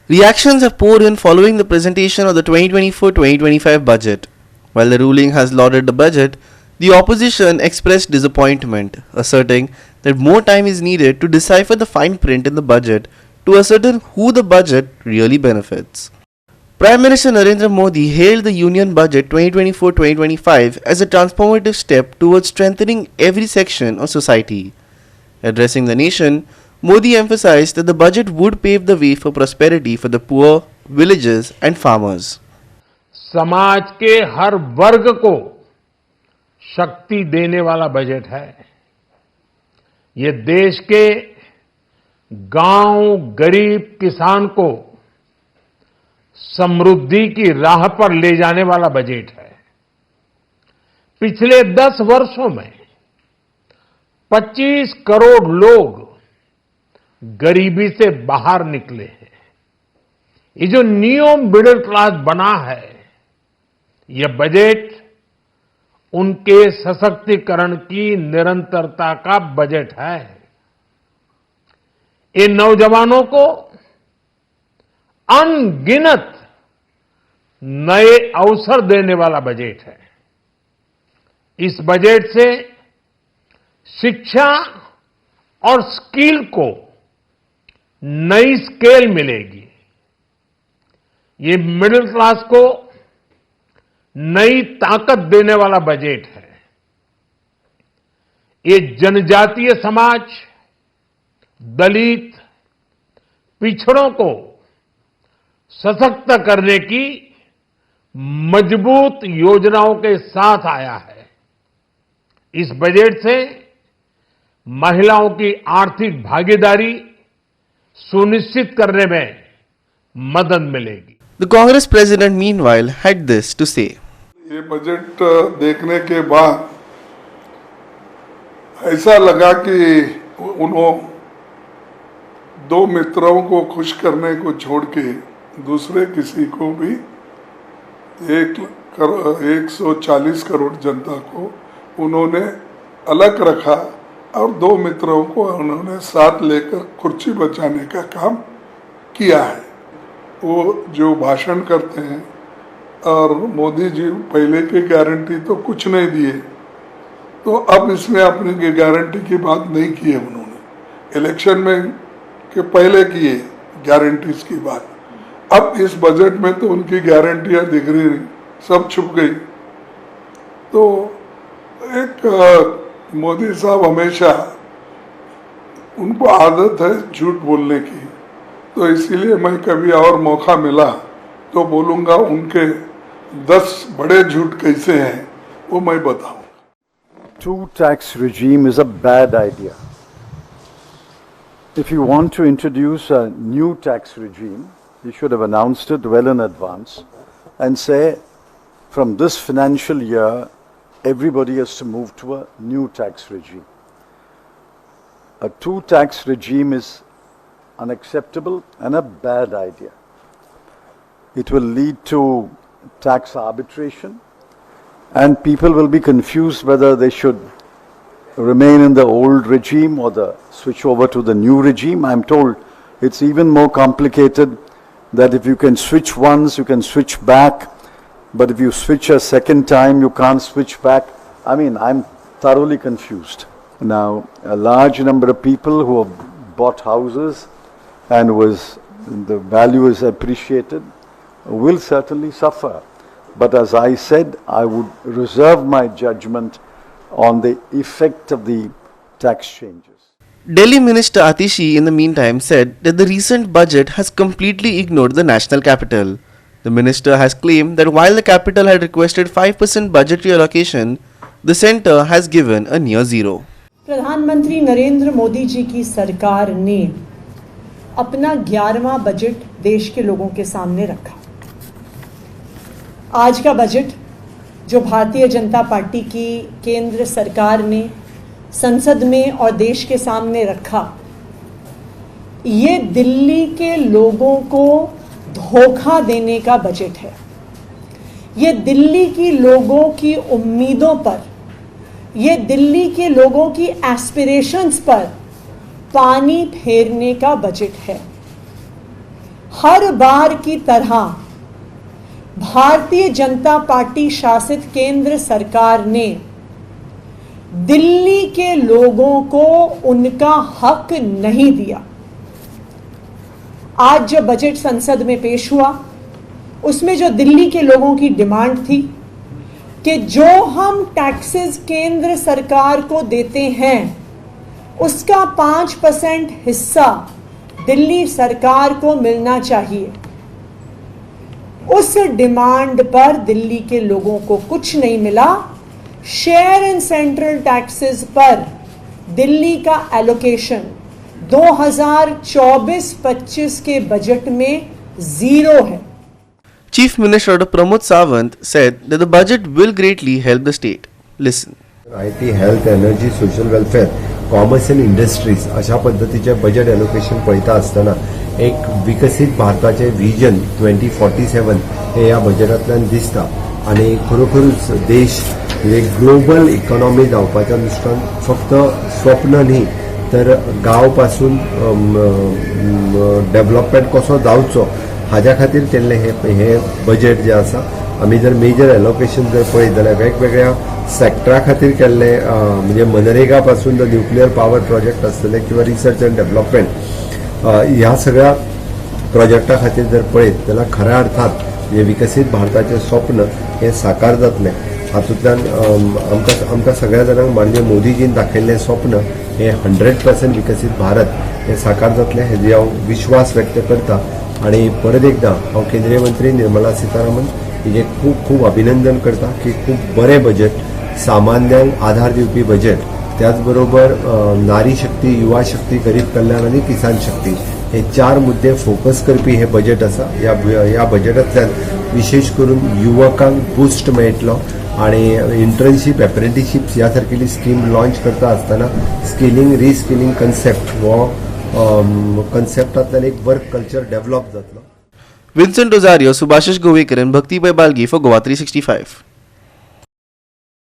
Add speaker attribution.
Speaker 1: Reactions have poured in following the presentation of the 2024-2025 budget. While the ruling has lauded the budget, the opposition expressed disappointment, asserting that more time is needed to decipher the fine print in the budget to ascertain who the budget really benefits. Prime Minister Narendra Modi hailed the Union Budget 2024-2025 as a transformative step towards strengthening every section of society. Addressing the nation, Modi emphasized that the budget would pave the way for prosperity for the poor, villages and farmers.
Speaker 2: समाज के हर वर्ग को शक्ति देने वाला budget है। ये देश के गांव, गरीब किसान को समृद्धि की राह पर ले जाने वाला बजट है। पिछले 10 वर्षों में 25 करोड़ लोग गरीबी से बाहर निकले हैं। ये जो न्यू मिडिल क्लास बना है, यह बजट उनके सशक्तिकरण की निरंतरता का बजट है। ये नौजवानों को अनगिनत नए अवसर देने वाला बजट है। इस बजट से शिक्षा और स्किल को नई स्केल मिलेगी। ये मिडिल क्लास को नई ताकत देने वाला बजट है। ये जनजातीय समाज, दलित, पिछड़ों को सशक्त करने की मजबूत योजनाओं के साथ आया है। इस बजट से महिलाओं की आर्थिक भागीदारी सुनिश्चित करने में मदद मिलेगी।
Speaker 1: The Congress president meanwhile had this to say.
Speaker 3: ये बजट देखने के बाद ऐसा लगा कि उन्होंने दो मित्रों को खुश करने को छोड़ के दूसरे किसी को भी 140 करोड़ जनता को उन्होंने अलग रखा और दो मित्रों को उन्होंने साथ लेकर कुर्सी बचाने का काम किया है। वो जो भाषण करते हैं और मोदी जी पहले की गारंटी तो कुछ नहीं दिए, तो अब इसमें अपनी गारंटी की बात नहीं की है। उन्होंने इलेक्शन में के पहले किए गारंटीज की बात, अब इस बजट में तो उनकी गारंटियां दिख रही नहीं, सब छुप गई। तो एक मोदी साहब हमेशा उनको आदत है झूठ बोलने की, तो इसीलिए मैं कभी और मौका मिला तो बोलूँगा उनके 10 बड़े झूठ कैसे हैं वो मैं बताऊँ।
Speaker 4: Two tax regime is a bad idea. If you want to introduce a new tax regime, you should have announced it well in advance and say, from this financial year, everybody has to move to a new tax regime. A two tax regime is unacceptable and a bad idea. It will lead to tax arbitration, and people will be confused whether they should remain in the old regime or switch over to the new regime. I'm told it's even more complicated, that if you can switch once, you can switch back, but if you switch a second time, you can't switch back. I mean, I'm thoroughly confused. Now, a large number of people who have bought houses and the value is appreciated will certainly suffer. But as I said, I would reserve my judgment on the effect of the tax changes.
Speaker 1: Delhi Minister Atishi in the meantime said that the recent budget has completely ignored the national capital. The minister has claimed that while the capital had requested 5% budgetary allocation, the centre has given a near zero.
Speaker 5: प्रधानमंत्री नरेंद्र मोदी जी की सरकार ने अपना 11वां budget देश के लोगों के सामने रखा। आज का बजट जो भारतीय जनता पार्टी की केंद्र सरकार ने संसद में और देश के सामने रखा, ये दिल्ली के लोगों को धोखा देने का बजट है। ये दिल्ली की लोगों की उम्मीदों पर, ये दिल्ली के लोगों की एस्पिरेशंस पर पानी फेरने का बजट है। हर बार की तरह भारतीय जनता पार्टी शासित केंद्र सरकार ने दिल्ली के लोगों को उनका हक नहीं दिया। आज जो बजट संसद में पेश हुआ उसमें जो दिल्ली के लोगों की डिमांड थी कि जो हम टैक्सेस केंद्र सरकार को देते हैं उसका 5% हिस्सा दिल्ली सरकार को मिलना चाहिए, उस डिमांड पर दिल्ली के लोगों को कुछ नहीं मिला। शेयर इन सेंट्रल टैक्सेस पर दिल्ली का एलोकेशन 2024-25 के बजट में 0 है।
Speaker 1: Chief Minister Dr. Pramod Sawant said that the budget will greatly help the state. Listen.
Speaker 6: IT, health, energy, social welfare, commerce and industries अशा पद्धतीचे बजेट एलोकेशन पळयता असताना एक विकसित भारताचे व्हिजन 2047 हे या बजेटांतल्यान दिसता आणि खरोखरूच देश एक ग्लोबल इकॉनॉमी जावपाचें नुस्तें फक्त स्वप्न न्ही तर गांव पासून डेव्हलपमेंट कसो जावचो हाज्या खातीर केल्ले हे बजेट जे आसा आमी जर मेजर एलोकेशन जर पळयत जाल्यार वेगवेगळ्या सेक्टरा खातीर केल्ले म्हणजे मनरेगा पासून जर न्यूक्लियर पावर प्रोजेक्ट आसतले किंवा रिसर्च एंड डेव्हलपमेंट ह्या सगळ्या प्रोजेक्टा खातीर जर पळयत जाल्यार खऱ्या अर्थान म्हणजे विकसीत भारताचें स्वप्न हे साकार जातलें। हातूंतल्यान आमकां सगळ्या जाणांक म्हणजे मोदीजीन दाखयल्लें स्वप्न हे 100% विकसीत भारत हे साकार जातलें हेजी हांव विश्वास व्यक्त करता आणि परत एकदा हांव केंद्रीय मंत्री निर्मला सीतारामन हिचें खूब खूब अभिनंदन करता की खूब बरें बजेट, सामान्यांक आधार दिवपी बजेट, त्याच बरोबर नारी शक्ती, युवा शक्ती, गरीब कल्याण आणि किसान शक्ती हे 4 मुद्दे फोकस करपी हे बजेट आसा। या बजेटांतल्यान विशेष करून युवकांक बूस्ट मेळटलो आणि इंटर्नशीप, एप्रेंटिसशीप ह्या सारकेली स्कीम लॉन्च करता आसतना स्किलिंग, रिस्किलिंग कन्सेप्ट हो कन्सेप्टांतल्यान एक वर्क कल्चर डेव्हलप जातलो।
Speaker 1: Vincent Rosario, Subhashish Govekar and Bhakti Pai Balgi for Goa 365.